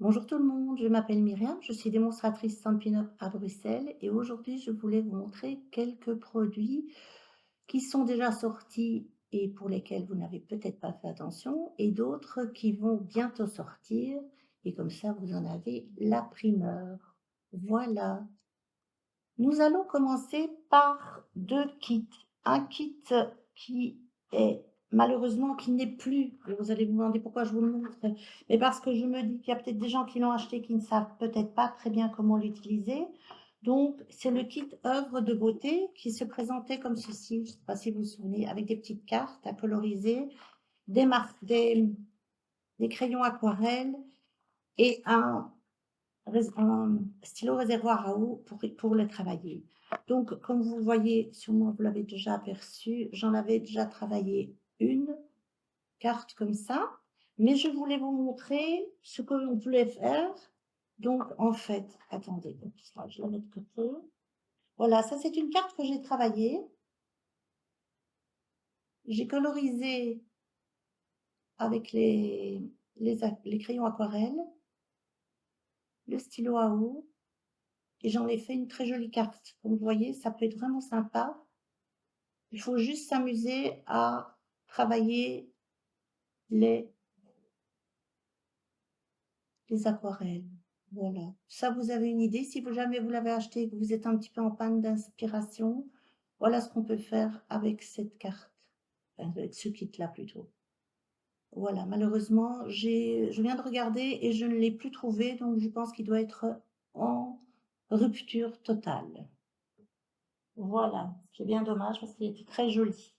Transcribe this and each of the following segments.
Bonjour tout le monde, je m'appelle Myriam, je suis démonstratrice Stampin' Up à Bruxelles et aujourd'hui je voulais vous montrer quelques produits qui sont déjà sortis et pour lesquels vous n'avez peut-être pas fait attention et d'autres qui vont bientôt sortir et comme ça vous en avez la primeur. Voilà. Nous allons commencer par 2 kits. Un kit qui est malheureusement qui n'est plus, et vous allez vous demander pourquoi je vous le montre, mais parce que je me dis qu'il y a peut-être des gens qui l'ont acheté qui ne savent peut-être pas très bien comment l'utiliser. Donc c'est le kit œuvre de beauté qui se présentait comme ceci, je ne sais pas si vous vous souvenez, avec des petites cartes à coloriser, des crayons aquarelles et un stylo réservoir à eau pour le travailler. Donc, comme vous voyez, sûrement vous l'avez déjà aperçu, j'en avais déjà travaillé une carte comme ça, mais je voulais vous montrer ce que l'on voulait faire. Donc, en fait, attendez, je la mets de côté. Voilà, ça c'est une carte que j'ai travaillée. J'ai colorisé avec les crayons aquarelles, le stylo à eau, et j'en ai fait une très jolie carte. Comme vous voyez, ça peut être vraiment sympa. Il faut juste s'amuser à travailler les aquarelles. Voilà. Ça, vous avez une idée. Si vous jamais vous l'avez acheté, que vous êtes un petit peu en panne d'inspiration, voilà ce qu'on peut faire avec cette carte. Enfin, avec ce kit-là plutôt. Voilà. Malheureusement, je viens de regarder et je ne l'ai plus trouvé, donc je pense qu'il doit être en rupture totale. Voilà, c'est bien dommage parce qu'il était très joli.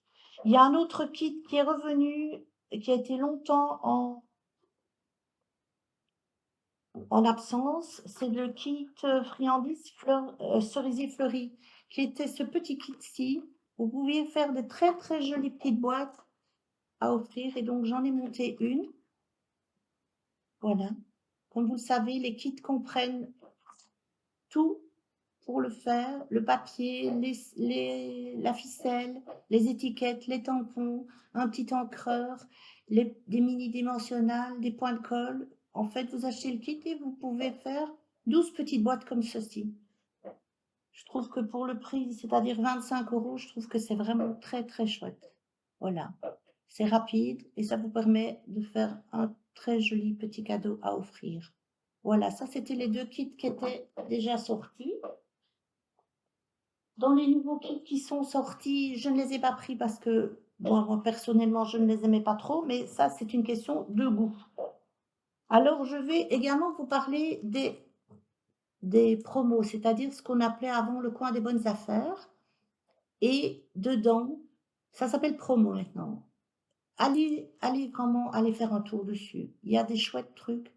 Il y a un autre kit qui est revenu et qui a été longtemps en absence, c'est le kit friandises cerisier fleuri, qui était ce petit kit-ci. Vous pouviez faire de très très jolies petites boîtes à offrir et donc j'en ai monté une. Voilà. Comme vous le savez, les kits comprennent tout pour le faire, le papier, la ficelle, les étiquettes, les tampons, un petit encreur, des mini dimensionnels, des points de colle. En fait, vous achetez le kit et vous pouvez faire 12 petites boîtes comme ceci. Je trouve que pour le prix, c'est-à-dire 25 €, je trouve que c'est vraiment très très chouette. Voilà, c'est rapide et ça vous permet de faire un très joli petit cadeau à offrir. Voilà, ça c'était les 2 kits qui étaient déjà sortis. Dans les nouveaux kits qui sont sortis, je ne les ai pas pris parce que, bon, moi personnellement, je ne les aimais pas trop, mais ça, c'est une question de goût. Alors, je vais également vous parler des promos, c'est-à-dire ce qu'on appelait avant le coin des bonnes affaires. Et dedans, ça s'appelle promo maintenant. Allez vraiment aller faire un tour dessus. Il y a des chouettes trucs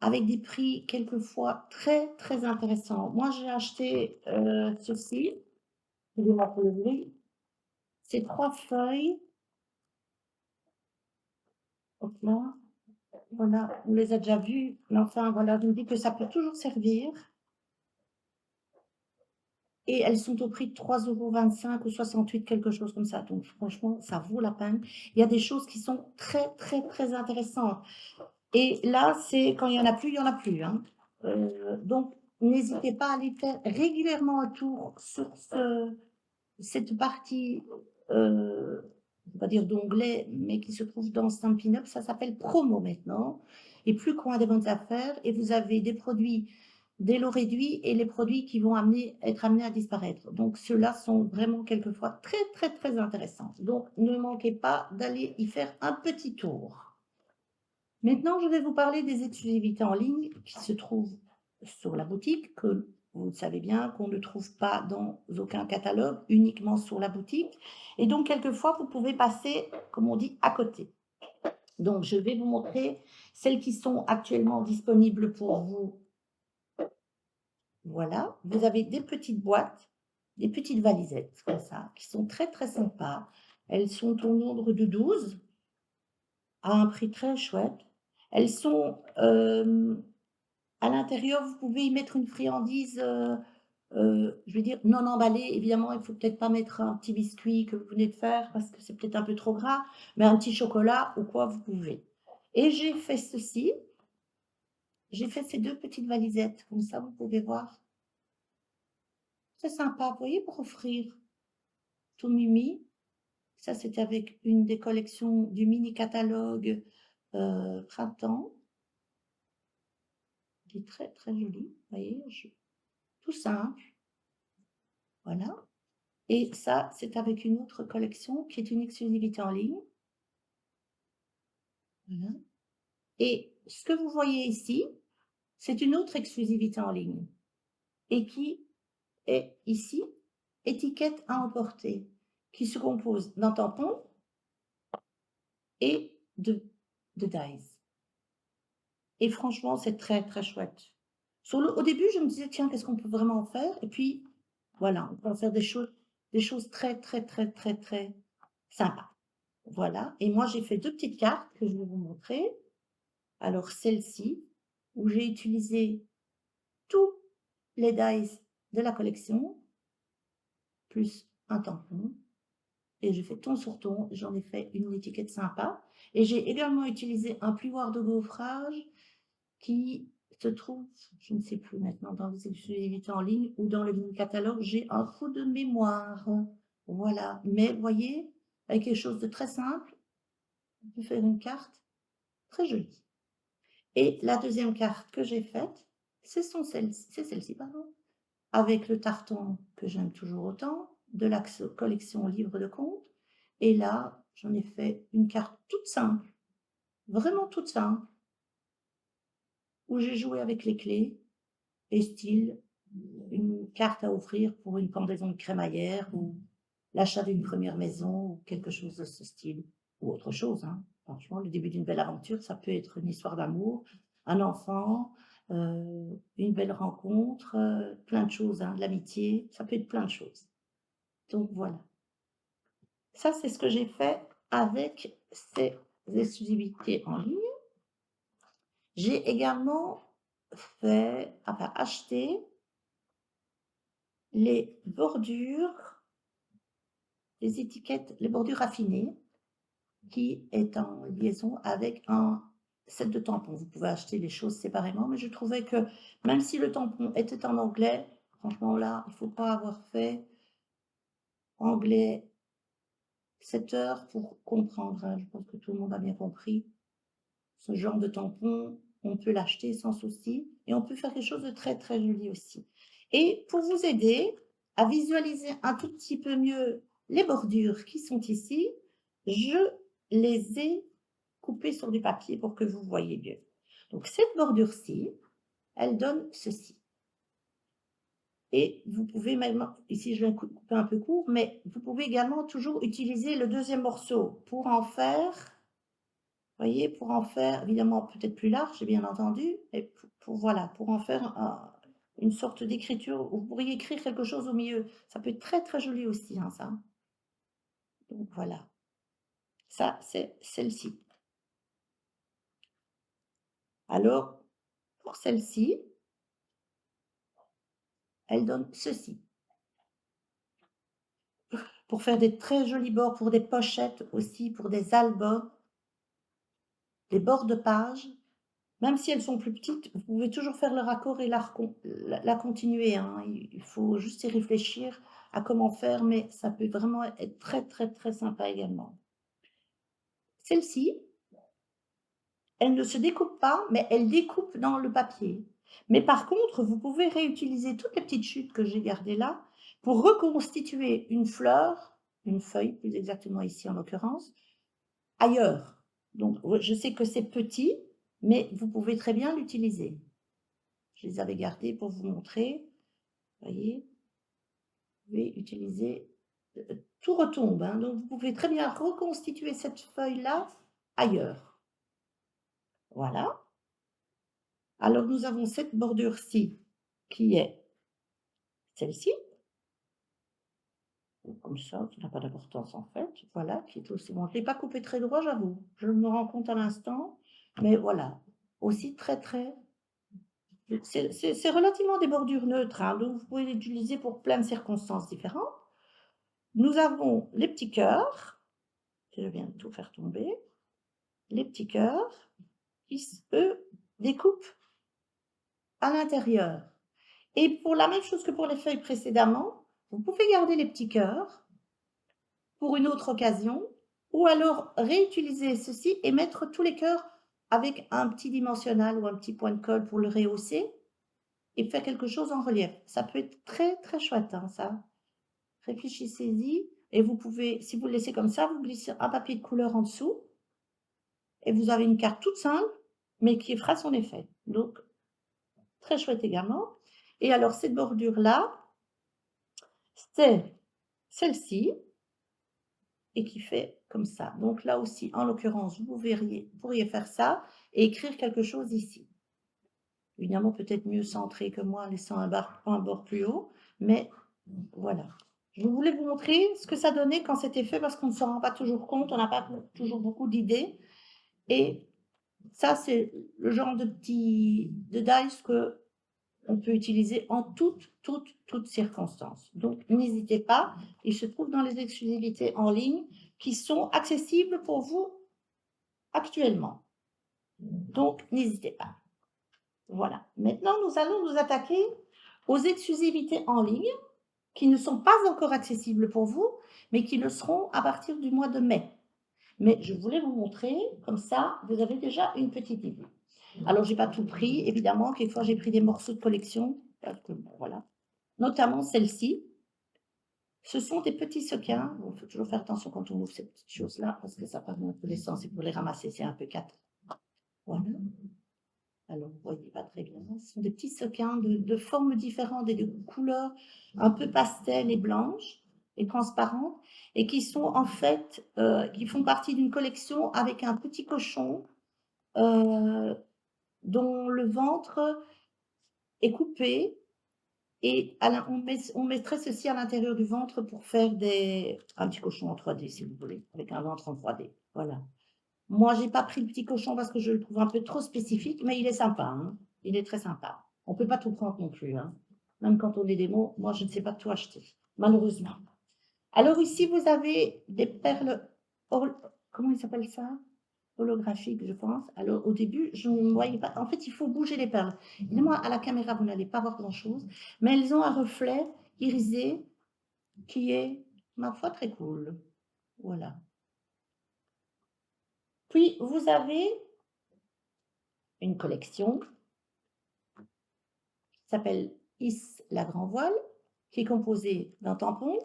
avec des prix quelquefois très, très intéressants. Moi, j'ai acheté ceci. Je vais l'ouvrir. C'est 3 feuilles. Hop là, voilà, on les a déjà vus, mais enfin voilà, je me dis que ça peut toujours servir. Et elles sont au prix de 3,25 € ou 68, quelque chose comme ça. Donc franchement, ça vaut la peine. Il y a des choses qui sont très, très, très intéressantes. Et là, c'est quand il y en a plus, il y en a plus, hein. Donc n'hésitez pas à aller faire régulièrement un tour sur cette partie, on va pas dire d'onglet, mais qui se trouve dans Stampin' Up, ça s'appelle promo maintenant et plus coin des bonnes affaires et vous avez des produits dès lots réduits et les produits qui vont être amenés à disparaître. Donc ceux-là sont vraiment quelquefois très, très, très intéressants. Donc ne manquez pas d'aller y faire un petit tour. Maintenant, je vais vous parler des exclusivités en ligne qui se trouvent sur la boutique, que vous savez bien qu'on ne trouve pas dans aucun catalogue, uniquement sur la boutique. Et donc, quelquefois, vous pouvez passer, comme on dit, à côté. Donc, je vais vous montrer celles qui sont actuellement disponibles pour vous. Voilà, vous avez des petites boîtes, des petites valisettes, comme ça, qui sont très, très sympas. Elles sont au nombre de 12, à un prix très chouette. Elles sont à l'intérieur, vous pouvez y mettre une friandise, je veux dire non emballée. Évidemment, il faut peut-être pas mettre un petit biscuit que vous venez de faire parce que c'est peut-être un peu trop gras, mais un petit chocolat ou quoi, vous pouvez. Et j'ai fait ceci, j'ai fait ces 2 petites valisettes, comme ça, vous pouvez voir. C'est sympa, vous voyez, pour offrir. Tout mimi. Ça, c'était avec une des collections du mini catalogue, printemps. Qui est très, très joli, vous voyez? Tout simple, voilà. Et ça, c'est avec une autre collection qui est une exclusivité en ligne. Voilà. Et ce que vous voyez ici, c'est une autre exclusivité en ligne et qui est ici, étiquette à emporter, qui se compose d'un tampon et de dies. Et franchement, c'est très, très chouette. Au début, je me disais: «Tiens, qu'est-ce qu'on peut vraiment en faire?» Et puis, voilà, on peut en faire des choses très, très, très, très, très sympas. Voilà, et moi, j'ai fait 2 petites cartes que je vais vous montrer. Alors celle-ci, où j'ai utilisé tous les dies de la collection, plus un tampon, et j'ai fait ton sur ton, j'en ai fait une étiquette sympa, et j'ai également utilisé un plioir de gaufrage qui se trouve, je ne sais plus maintenant, dans les exclusivités en ligne ou dans le mini catalogue, j'ai un trou de mémoire. Voilà, mais vous voyez, avec quelque chose de très simple, on peut faire une carte très jolie. Et la deuxième carte que j'ai faite, c'est celle-ci, pardon, avec le tartan que j'aime toujours autant, de la collection Livres de comptes. Et là, j'en ai fait une carte toute simple, vraiment toute simple, où j'ai joué avec les clés et style une carte à offrir pour une pendaison de crémaillère ou l'achat d'une première maison ou quelque chose de ce style, ou autre chose, hein. Franchement, le début d'une belle aventure, ça peut être une histoire d'amour, un enfant, une belle rencontre, plein de choses, hein, de l'amitié, ça peut être plein de choses. Donc voilà. Ça, c'est ce que j'ai fait avec ces exclusivités en ligne. J'ai également acheté les bordures, les étiquettes, les bordures raffinées, qui est en liaison avec un set de tampons. Vous pouvez acheter les choses séparément, mais je trouvais que même si le tampon était en anglais, franchement là, il ne faut pas avoir fait anglais 7 heures pour comprendre, hein. Je pense que tout le monde a bien compris. Ce genre de tampon, on peut l'acheter sans souci et on peut faire quelque chose de très, très joli aussi. Et pour vous aider à visualiser un tout petit peu mieux les bordures qui sont ici, je les ai coupées sur du papier pour que vous voyez mieux. Donc cette bordure-ci, elle donne ceci. Et vous pouvez même, ici je vais couper un peu court, mais vous pouvez également toujours utiliser le deuxième morceau pour en faire, voyez, pour en faire, évidemment peut-être plus large, bien entendu, et voilà, pour en faire une sorte d'écriture où vous pourriez écrire quelque chose au milieu. Ça peut être très très joli aussi, hein, ça. Donc voilà, ça c'est celle-ci. Alors, pour celle-ci, elle donne ceci. Pour faire des très jolis bords, pour des pochettes aussi, pour des albums, des bords de page. Même si elles sont plus petites, vous pouvez toujours faire le raccord et la continuer, hein. Il faut juste y réfléchir à comment faire, mais ça peut vraiment être très, très, très sympa également. Celle-ci, elle ne se découpe pas, mais elle découpe dans le papier. Mais par contre, vous pouvez réutiliser toutes les petites chutes que j'ai gardées là pour reconstituer une fleur, une feuille plus exactement ici en l'occurrence, ailleurs. Donc je sais que c'est petit, mais vous pouvez très bien l'utiliser. Je les avais gardés pour vous montrer. Vous voyez, vous pouvez utiliser, tout retombe, hein, donc vous pouvez très bien reconstituer cette feuille-là ailleurs. Voilà. Alors nous avons cette bordure-ci qui est celle-ci. Comme ça, qui n'a pas d'importance en fait. Voilà, qui est aussi bon. Je ne l'ai pas coupé très droit, j'avoue. Je me rends compte à l'instant. Mais voilà, aussi très très. C'est relativement des bordures neutres, hein, donc vous pouvez l'utiliser pour plein de circonstances différentes. Nous avons les petits cœurs, je viens de tout faire tomber, les petits cœurs qui, eux, découpent à l'intérieur. Et pour la même chose que pour les feuilles précédemment, vous pouvez garder les petits cœurs pour une autre occasion, ou alors réutiliser ceci et mettre tous les cœurs avec un petit dimensionnel ou un petit point de colle pour le rehausser et faire quelque chose en relief. Ça peut être très, très chouette, hein, ça. Réfléchissez-y et vous pouvez, si vous le laissez comme ça, vous glissez un papier de couleur en dessous et vous avez une carte toute simple, mais qui fera son effet. Donc, très chouette également. Et alors, cette bordure-là, c'est celle-ci et qui fait comme ça. Donc là aussi, en l'occurrence, vous pourriez faire ça et écrire quelque chose ici. Évidemment, peut-être mieux centré que moi, en laissant un bord plus haut, mais voilà. Je voulais vous montrer ce que ça donnait quand c'était fait parce qu'on ne s'en rend pas toujours compte, on n'a pas toujours beaucoup d'idées. Et ça, c'est le genre de dice que on peut utiliser en toutes circonstances. Donc, n'hésitez pas. Il se trouve dans les exclusivités en ligne qui sont accessibles pour vous actuellement. Donc, n'hésitez pas. Voilà. Maintenant, nous allons nous attaquer aux exclusivités en ligne qui ne sont pas encore accessibles pour vous, mais qui le seront à partir du mois de mai. Mais je voulais vous montrer, comme ça, vous avez déjà une petite idée. Alors, je n'ai pas tout pris, évidemment. Quelquefois, j'ai pris des morceaux de collection, parce que, bon, voilà. Notamment celle-ci. Ce sont des petits sequins. Il faut toujours faire attention quand on ouvre ces petites choses-là, parce que ça part dans tous les sens, et pour les ramasser, c'est un peu quatre. Voilà. Alors, vous voyez pas très bien. Ce sont des petits sequins de formes différentes et de couleurs un peu pastel et blanches et transparentes, et qui sont en fait, qui font partie d'une collection avec un petit cochon dont le ventre est coupé. Et on mettrait ceci à l'intérieur du ventre pour faire un petit cochon en 3D, si vous voulez, avec un ventre en 3D. Voilà. Moi, j'ai pas pris le petit cochon parce que je le trouve un peu trop spécifique, mais il est sympa, hein. Il est très sympa. On peut pas tout prendre non plus, hein. Même quand on est démo, moi, je ne sais pas tout acheter, malheureusement. Alors ici, vous avez des perles, comment il s'appelle ça? Holographiques, je pense. Alors au début, je ne voyais pas. En fait, il faut bouger les perles. Évidemment, à la caméra, vous n'allez pas voir grand-chose, mais elles ont un reflet irisé qui est, ma foi, très cool. Voilà. Puis, vous avez une collection qui s'appelle Is la grand voile, qui est composée d'un tampon,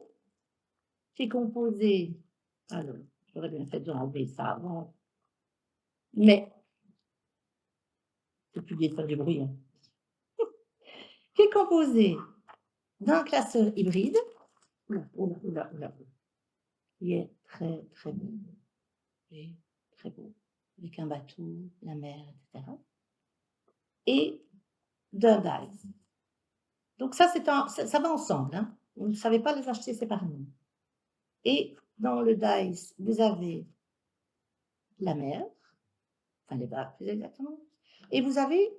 qui est composée, alors, j'aurais bien fait d'enlever ça avant, mais c'est plus bien de faire du bruit, hein. Qui est composée d'un classeur hybride, qui est très très beau, et très beau, avec un bateau, la mer, etc. Et d'un dice. Donc ça, ça va ensemble, hein. Vous ne savez pas les acheter séparément. Et dans le dice, vous avez la mer, enfin les vagues plus exactement, et vous avez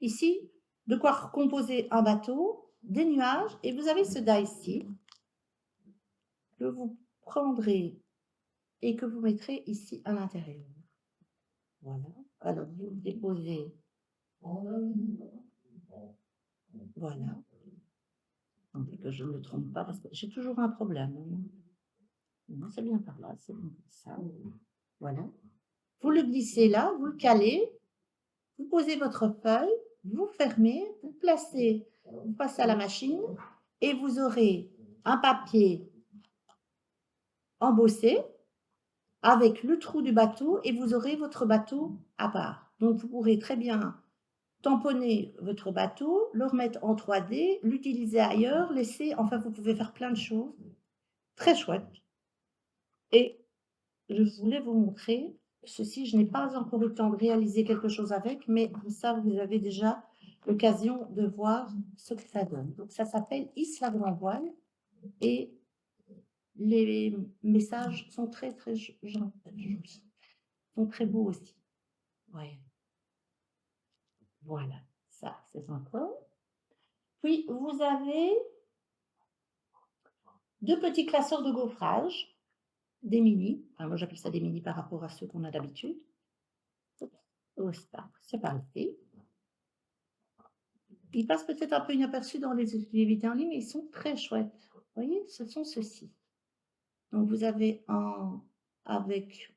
ici de quoi composer un bateau, des nuages, et vous avez ce dice-ci que vous prendrez et que vous mettrez ici à l'intérieur. Voilà. Alors, vous déposez. Voilà. Attendez que je ne me trompe pas, parce que j'ai toujours un problème. Non, c'est bien par là, c'est bon comme ça. Voilà. Vous le glissez là, vous le calez, vous posez votre feuille, vous fermez, vous placez, vous passez à la machine et vous aurez un papier embossé avec le trou du bateau et vous aurez votre bateau à part. Donc, vous pourrez très bien tamponner votre bateau, le remettre en 3D, l'utiliser ailleurs, laisser, enfin, vous pouvez faire plein de choses. Très chouette. Et je voulais vous montrer ceci. Je n'ai pas encore eu le temps de réaliser quelque chose avec, mais ça, vous avez déjà l'occasion de voir ce que ça donne. Donc, ça s'appelle Isla Grand Voile et les messages sont très, très jolis. Sont très beaux aussi. Ouais. Voilà, ça, c'est sympa. Puis, vous avez deux petits classeurs de gaufrage, des mini. Enfin, moi, j'appelle ça des mini par rapport à ceux qu'on a d'habitude. C'est parti. Ils passent peut-être un peu inaperçus dans les activités en ligne, mais ils sont très chouettes. Vous voyez? Ce sont ceux-ci. Donc vous avez un avec,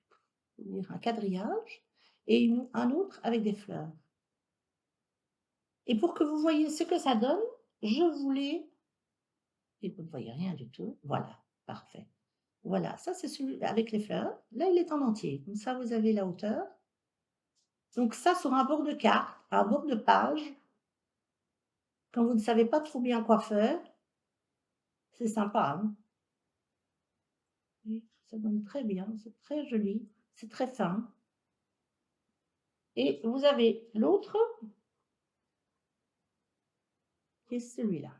dire, un quadrillage et un autre avec des fleurs. Et pour que vous voyez ce que ça donne, je voulais et vous ne voyez rien du tout, voilà, parfait. Voilà, ça c'est celui avec les fleurs. Là, il est en entier, comme ça vous avez la hauteur. Donc ça, sur un bord de carte, un bord de page, quand vous ne savez pas trop bien quoi faire, c'est sympa, hein? Oui, ça donne très bien, c'est très joli, c'est très fin. Et vous avez l'autre, qui est celui-là.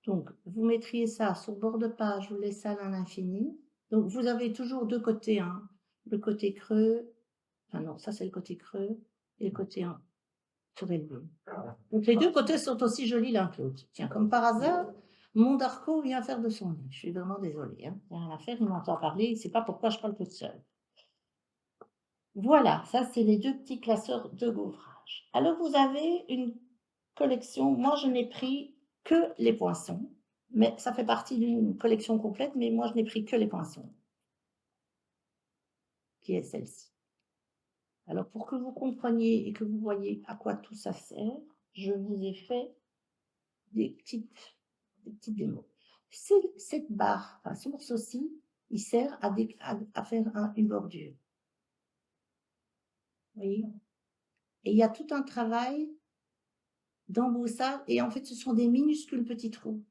Donc, vous mettriez ça sur bord de page, vous laissez à l'infini. Donc, vous avez toujours deux côtés, hein. Le côté creux, enfin non, ça c'est le côté creux, et le côté surélevé. Donc, les deux côtés sont aussi jolis l'un que l'autre. Tiens, comme par hasard, mon Darko vient faire de son lit. Je suis vraiment désolée, hein. Il n'y a rien à faire, il m'entend parler, il ne sait pas pourquoi je parle toute seule. Voilà, ça c'est les deux petits classeurs de gaufrage. Alors, vous avez une collection, moi je n'ai pris que les poinçons, mais ça fait partie d'une collection complète, mais moi je n'ai pris que les poinçons, qui est celle-ci. Alors pour que vous compreniez et que vous voyez à quoi tout ça sert, je vous ai fait des petites démos. Cette barre, enfin ce morceau-ci, il sert à faire une bordure. Vous voyez? Et il y a tout un travail d'embossage, et en fait ce sont des minuscules petits trous.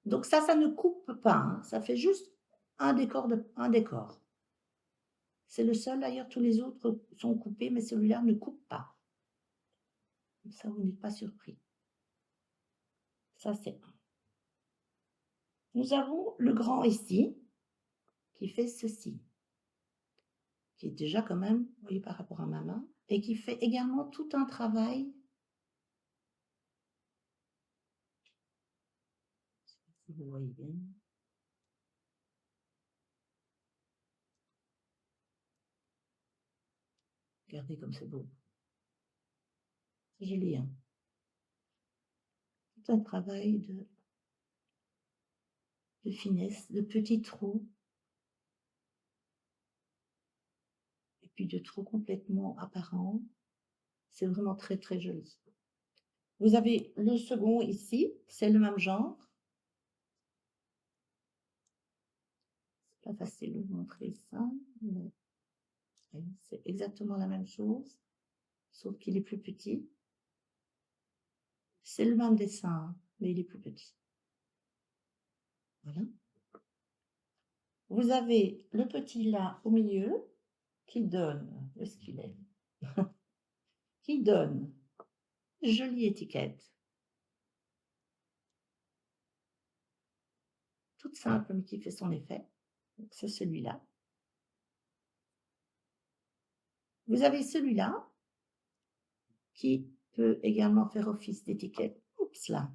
Donc ça ne coupe pas, hein, ça fait juste un décor. C'est le seul, d'ailleurs, tous les autres sont coupés, mais celui-là ne coupe pas. Comme ça, vous n'êtes pas surpris. Ça, c'est un. Nous avons le grand ici, qui fait ceci, qui est déjà quand même, vous voyez, par rapport à ma main, et qui fait également tout un travail. Si vous voyez bien. Regardez comme c'est beau. C'est joli, hein? Tout un travail de finesse, de petits trous, et puis de trous complètement apparents. C'est vraiment très, très joli. Vous avez le second ici, c'est le même genre. C'est pas facile de vous montrer ça, mais c'est exactement la même chose, sauf qu'il est plus petit. C'est le même dessin, hein, mais il est plus petit. Voilà. Vous avez le petit là au milieu qui donne, où est-ce qu'il est? Qui donne jolie étiquette. Toute simple, mais qui fait son effet. C'est celui-là. Vous avez celui-là qui peut également faire office d'étiquette. Oups là.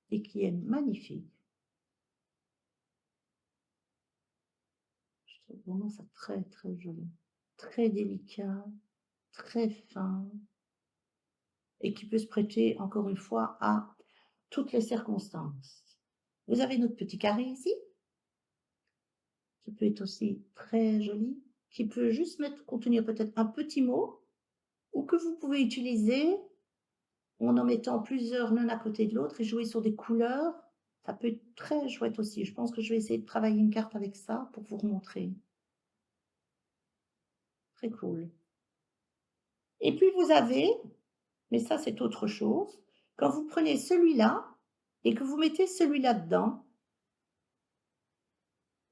Et qui est magnifique. Je trouve vraiment ça très très joli. Très délicat, très fin. Et qui peut se prêter, encore une fois, à toutes les circonstances. Vous avez notre petit carré ici, qui peut être aussi très joli, qui peut juste contenir peut-être un petit mot, ou que vous pouvez utiliser en mettant plusieurs l'un à côté de l'autre et jouer sur des couleurs. Ça peut être très chouette aussi. Je pense que je vais essayer de travailler une carte avec ça pour vous remontrer. Très cool. Et puis vous avez, mais ça c'est autre chose, quand vous prenez celui-là et que vous mettez celui-là dedans,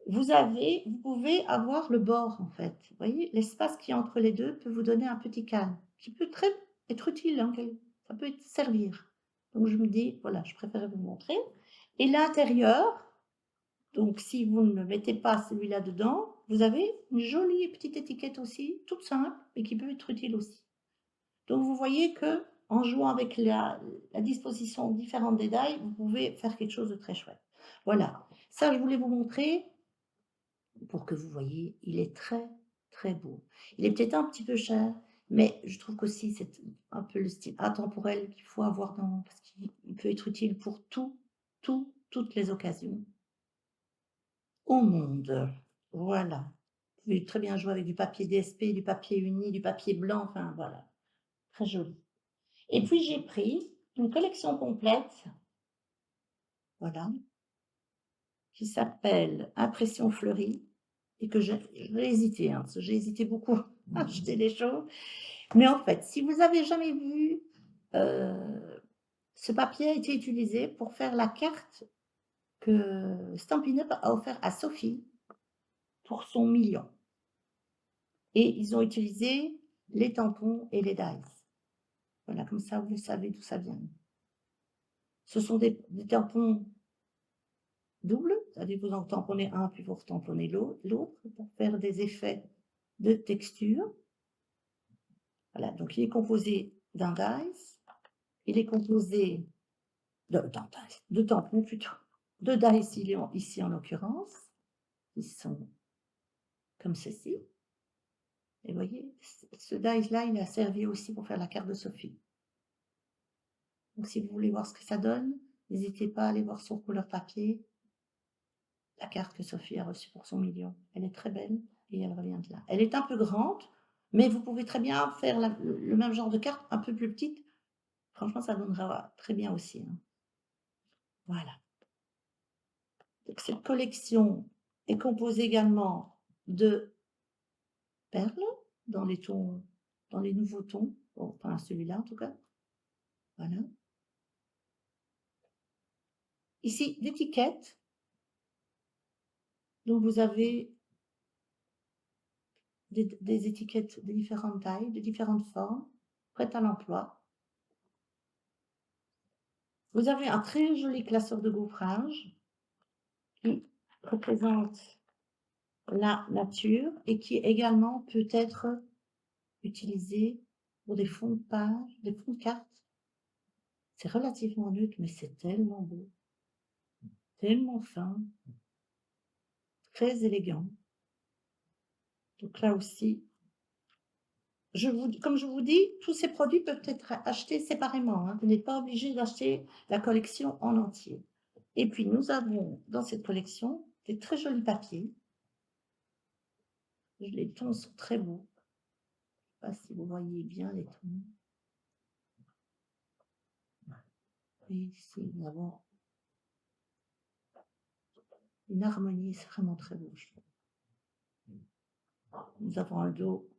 vous pouvez avoir le bord en fait. Vous voyez, l'espace qui est entre les deux peut vous donner un petit cadre qui peut être utile, hein, ça peut servir. Donc je me dis, voilà, je préférais vous montrer. Et l'intérieur, donc si vous ne mettez pas celui-là dedans, vous avez une jolie petite étiquette aussi, toute simple, et qui peut être utile aussi. Donc vous voyez que en jouant avec la disposition différente des die, vous pouvez faire quelque chose de très chouette. Voilà, ça je voulais vous montrer pour que vous voyez, il est très très beau. Il est peut-être un petit peu cher, Mais je trouve qu'aussi c'est un peu le style atemporel qu'il faut avoir dans parce qu'il peut être utile pour toutes les occasions au monde. Voilà. Vous pouvez très bien jouer avec du papier DSP, du papier uni, du papier blanc, enfin voilà, très joli. Et puis j'ai pris une collection complète, voilà, qui s'appelle Impression fleurie et que j'ai hésité, hein, parce que j'ai hésité beaucoup à acheter les choses. Mais en fait, si vous avez jamais vu, ce papier a été utilisé pour faire la carte que Stampin' Up a offert à Sophie pour son million. Et ils ont utilisé les tampons et les dies. Voilà, comme ça, vous savez d'où ça vient. Ce sont des tampons doubles, c'est-à-dire vous en tamponnez un, puis vous retamponnez l'autre pour faire des effets de texture. Voilà, donc il est composé d'un dies, il est composé de tampons plutôt, de dies ici en l'occurrence, qui sont comme ceci. Et vous voyez, ce dies-là, il a servi aussi pour faire la carte de Sophie. Donc si vous voulez voir ce que ça donne, n'hésitez pas à aller voir sur couleur papier la carte que Sophie a reçue pour son million. Elle est très belle et elle revient de là. Elle est un peu grande, mais vous pouvez très bien faire le même genre de carte un peu plus petite. Franchement, ça donnera très bien aussi, hein. Voilà. Donc cette collection est composée également de perles dans les tons, dans les nouveaux tons, bon, enfin celui-là en tout cas. Voilà. Ici, d'étiquettes. Donc vous avez des étiquettes de différentes tailles, de différentes formes, prêtes à l'emploi. Vous avez un très joli classeur de gaufrage qui représente la nature et qui également peut être utilisé pour des fonds de page, des fonds de cartes. C'est relativement neutre, mais c'est tellement beau, tellement fin, très élégant. Donc là aussi, comme je vous dis, tous ces produits peuvent être achetés séparément, hein. Vous n'êtes pas obligé d'acheter la collection en entier. Et puis, nous avons dans cette collection des très jolis papiers. Les tons sont très beaux. Je ne sais pas si vous voyez bien les tons. Et ici, nous avons une harmonie, c'est vraiment très beau, je trouve. Nous avons un dos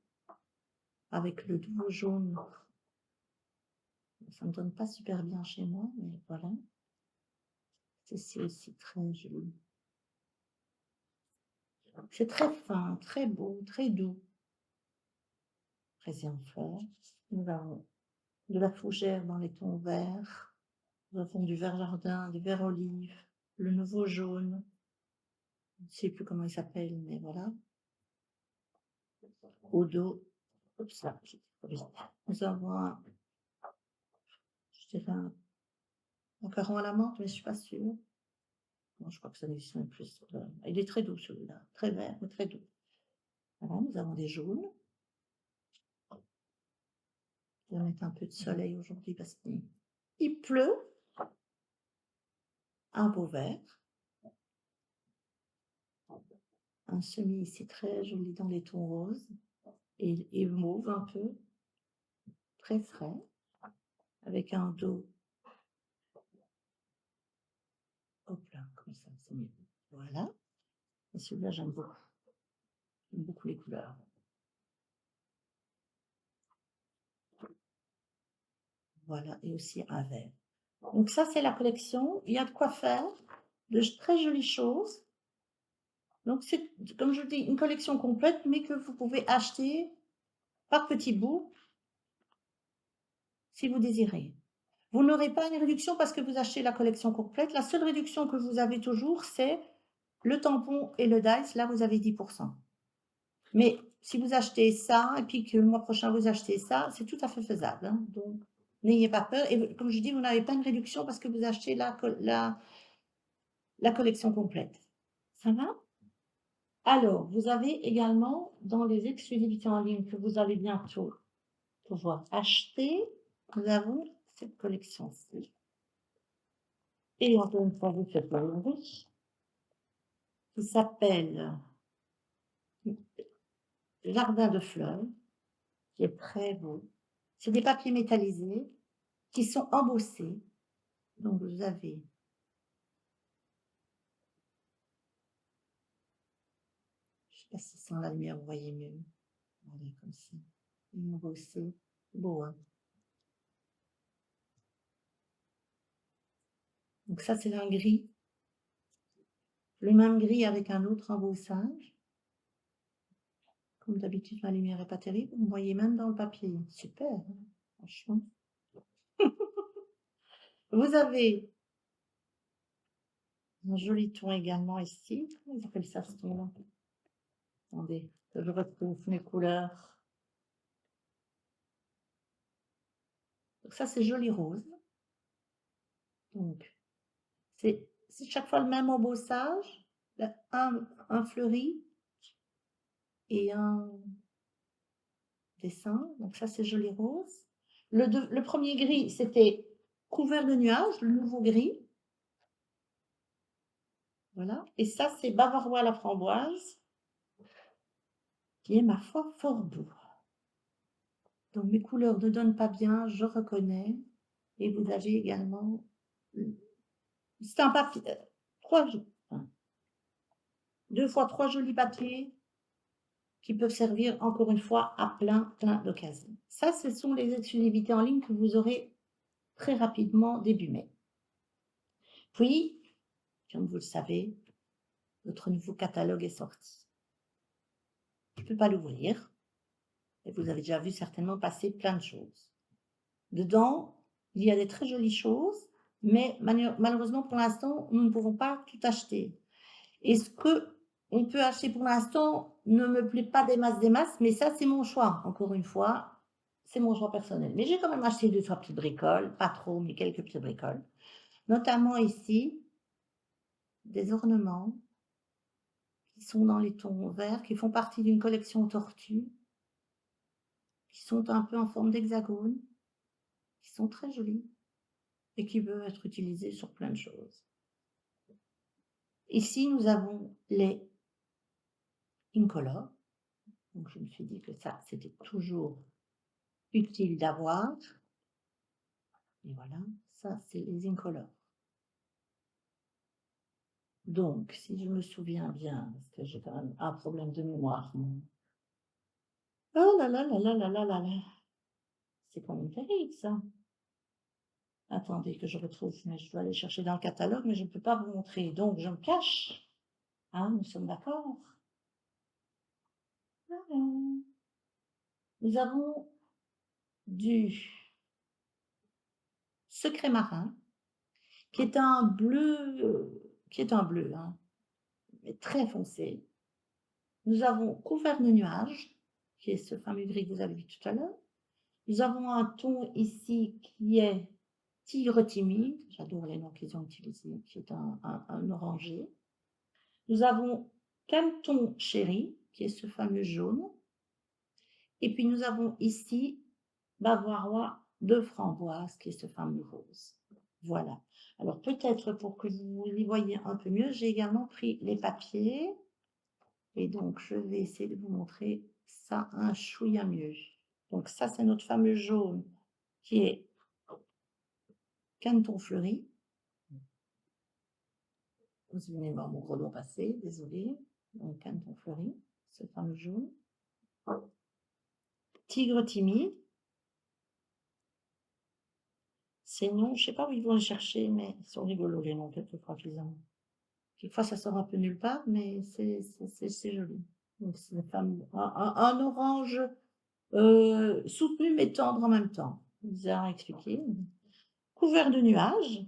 avec le doux jaune. Ça ne donne pas super bien chez moi, mais voilà. C'est aussi très joli. C'est très fin, très beau, très doux. Fraisier en fleurs. Nous avons de la fougère dans les tons verts. Nous avons du vert jardin, du vert olive, le nouveau jaune. Je ne sais plus comment il s'appelle, mais voilà. Au dos. Oups, là, nous avons je dirais un caron à la menthe, mais je ne suis pas sûre. Non, je crois que ça n'existe même plus. Il est très doux celui-là, très vert, mais très doux. Voilà, nous avons des jaunes. Je vais mettre un peu de soleil aujourd'hui parce qu'il pleut. Un beau vert. Un semis ici très joli dans les tons roses et mauve un peu, très frais, avec un dos. Hop là, comme ça, c'est mieux. Voilà. Et celui-là, j'aime beaucoup. J'aime beaucoup les couleurs. Voilà, et aussi un vert. Donc ça, c'est la collection. Il y a de quoi faire, de très jolies choses. Donc c'est, comme je dis, une collection complète, mais que vous pouvez acheter par petits bouts si vous désirez. Vous n'aurez pas une réduction parce que vous achetez la collection complète. La seule réduction que vous avez toujours, c'est le tampon et le dice. Là, vous avez 10%. Mais si vous achetez ça et puis que le mois prochain, vous achetez ça, c'est tout à fait faisable, hein. Donc, n'ayez pas peur. Et comme je dis, vous n'avez pas une réduction parce que vous achetez la collection complète. Ça va? Alors, vous avez également dans les exclusivités en ligne que vous avez bientôt pouvoir acheter, nous avons cette collection-ci. Et encore une fois, vous faites le riche, qui s'appelle Jardin de fleurs, qui est très beau. C'est des papiers métallisés qui sont embossés. Donc vous avez je sais pas si sans la lumière vous voyez mieux. Voilà, comme ça. Embossé. Beau, hein? Donc ça, c'est un gris. Le même gris avec un autre embossage. Comme d'habitude, la lumière n'est pas terrible. Vous voyez même dans le papier. Super, hein, franchement. Vous avez un joli ton également ici. Comment ils appellent ça, ce ton-là? Attendez, que je retrouve mes couleurs. Donc ça, c'est joli rose. Donc, c'est chaque fois le même embossage. Un fleuri et un dessin. Donc ça, c'est joli rose. Le premier gris, c'était couvert de nuages, le nouveau gris. Voilà. Et ça, c'est bavarois à la framboise, qui est, ma foi, fort beau. Donc mes couleurs ne donnent pas bien, je reconnais. Et vous avez également... C'est un papier... Deux fois trois jolis papiers qui peuvent servir, encore une fois, à plein d'occasions. Ça, ce sont les exclusivités en ligne que vous aurez très rapidement début mai. Puis, comme vous le savez, notre nouveau catalogue est sorti. Je ne peux pas l'ouvrir, et vous avez déjà vu certainement passer plein de choses. Dedans, il y a des très jolies choses, mais malheureusement, pour l'instant, nous ne pouvons pas tout acheter. Et ce qu'on peut acheter pour l'instant ne me plaît pas des masses, mais ça, c'est mon choix. Encore une fois, c'est mon choix personnel. Mais j'ai quand même acheté 2-3 petites bricoles, pas trop, mais quelques petites bricoles. Notamment ici, des ornements qui sont dans les tons verts, qui font partie d'une collection tortue, qui sont un peu en forme d'hexagone, qui sont très jolis et qui peuvent être utilisés sur plein de choses. Ici, nous avons les incolores. Donc, je me suis dit que ça, c'était toujours utile d'avoir. Et voilà, ça, c'est les incolores. Donc, si je me souviens bien, parce que j'ai quand même un problème de mémoire. Oh là là là là là là là là. C'est quand même terrible, ça. Attendez que je retrouve, mais je dois aller chercher dans le catalogue, mais je ne peux pas vous montrer. Donc, je me cache. Hein, nous sommes d'accord? Voilà. Nous avons du secret marin, qui est un bleu, hein, mais très foncé. Nous avons couvert de nuages, qui est ce fameux gris que vous avez vu tout à l'heure. Nous avons un ton ici qui est tigre timide, j'adore les noms qu'ils ont utilisés, qui est un orangé. Nous avons Canton chéri, qui est ce fameux jaune. Et puis nous avons ici Bavarois de framboise, qui est ce fameux rose. Voilà. Alors peut-être pour que vous y voyez un peu mieux, j'ai également pris les papiers. Et donc je vais essayer de vous montrer ça un chouïa mieux. Donc ça, c'est notre fameux jaune qui est Canton fleuri. Vous venez voir mon gros passé, désolé. Donc Canton fleuri, ce fameux jaune. Tigre timide. Ces noms, je ne sais pas où ils vont les chercher, mais ils sont rigolos les noms quelquefois qu'ils ont. Quelquefois ça sort un peu nulle part, mais c'est joli. Donc c'est un orange soutenu mais tendre en même temps. Bizarre à expliquer. Couvert de nuages,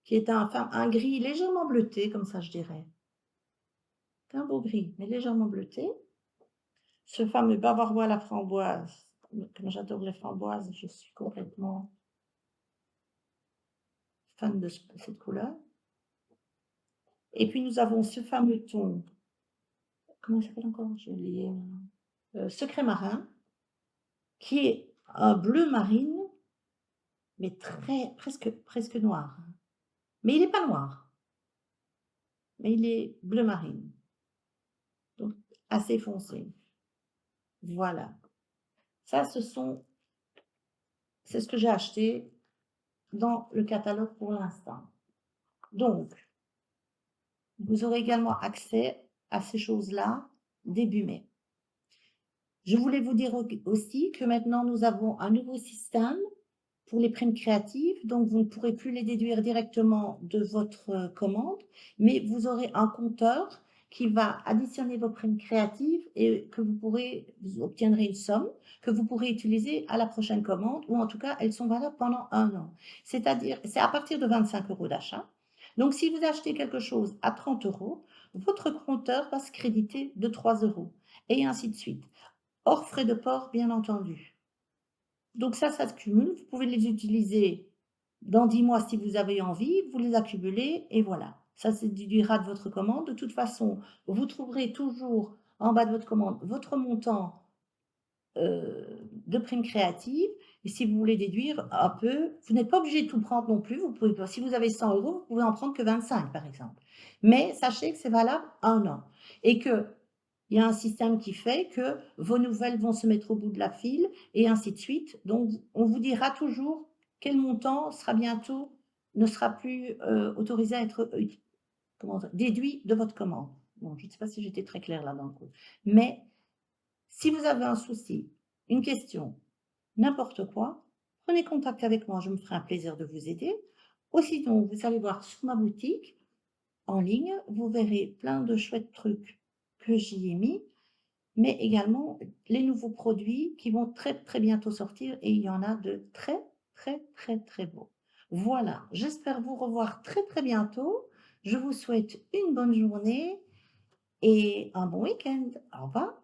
qui est un gris légèrement bleuté, comme ça je dirais. Un beau gris, mais légèrement bleuté. Ce fameux bavarois à la framboise, comme j'adore les framboises, je suis complètement fan de cette couleur. Et puis nous avons ce fameux ton, comment il s'appelle encore? Je l'ai oublié. Secret Marin, qui est un bleu marine, mais très presque noir, hein. Mais il est pas noir, mais il est bleu marine, donc assez foncé. Voilà. Ça, c'est ce que j'ai acheté dans le catalogue pour l'instant. Donc, vous aurez également accès à ces choses-là début mai. Je voulais vous dire aussi que maintenant nous avons un nouveau système pour les primes créatives, donc vous ne pourrez plus les déduire directement de votre commande, mais vous aurez un compteur qui va additionner vos primes créatives et que vous obtiendrez une somme que vous pourrez utiliser à la prochaine commande, ou en tout cas, elles sont valables pendant 1 an. C'est-à-dire, c'est à partir de 25 € d'achat. Donc, si vous achetez quelque chose à 30 €, votre compteur va se créditer de 3 € et ainsi de suite. Hors frais de port, bien entendu. Donc ça se cumule. Vous pouvez les utiliser dans 10 mois si vous avez envie, vous les accumulez et voilà. Ça se déduira de votre commande. De toute façon, vous trouverez toujours en bas de votre commande votre montant de prime créative. Et si vous voulez déduire un peu, vous n'êtes pas obligé de tout prendre non plus. Vous pouvez, si vous avez 100 €, vous pouvez en prendre que 25 par exemple. Mais sachez que c'est valable 1 an et que il y a un système qui fait que vos nouvelles vont se mettre au bout de la file et ainsi de suite. Donc, on vous dira toujours quel montant sera bientôt ne sera plus, autorisé à être, comment dire? Déduit de votre commande. Bon, je ne sais pas si j'étais très claire là dans le coup. Mais si vous avez un souci, une question, n'importe quoi, prenez contact avec moi, je me ferai un plaisir de vous aider. Ou sinon, vous allez voir sur ma boutique en ligne, vous verrez plein de chouettes trucs que j'y ai mis, mais également les nouveaux produits qui vont très, très bientôt sortir et il y en a de très, très, très, très beaux. Voilà, j'espère vous revoir très, très bientôt. Je vous souhaite une bonne journée et un bon week-end. Au revoir.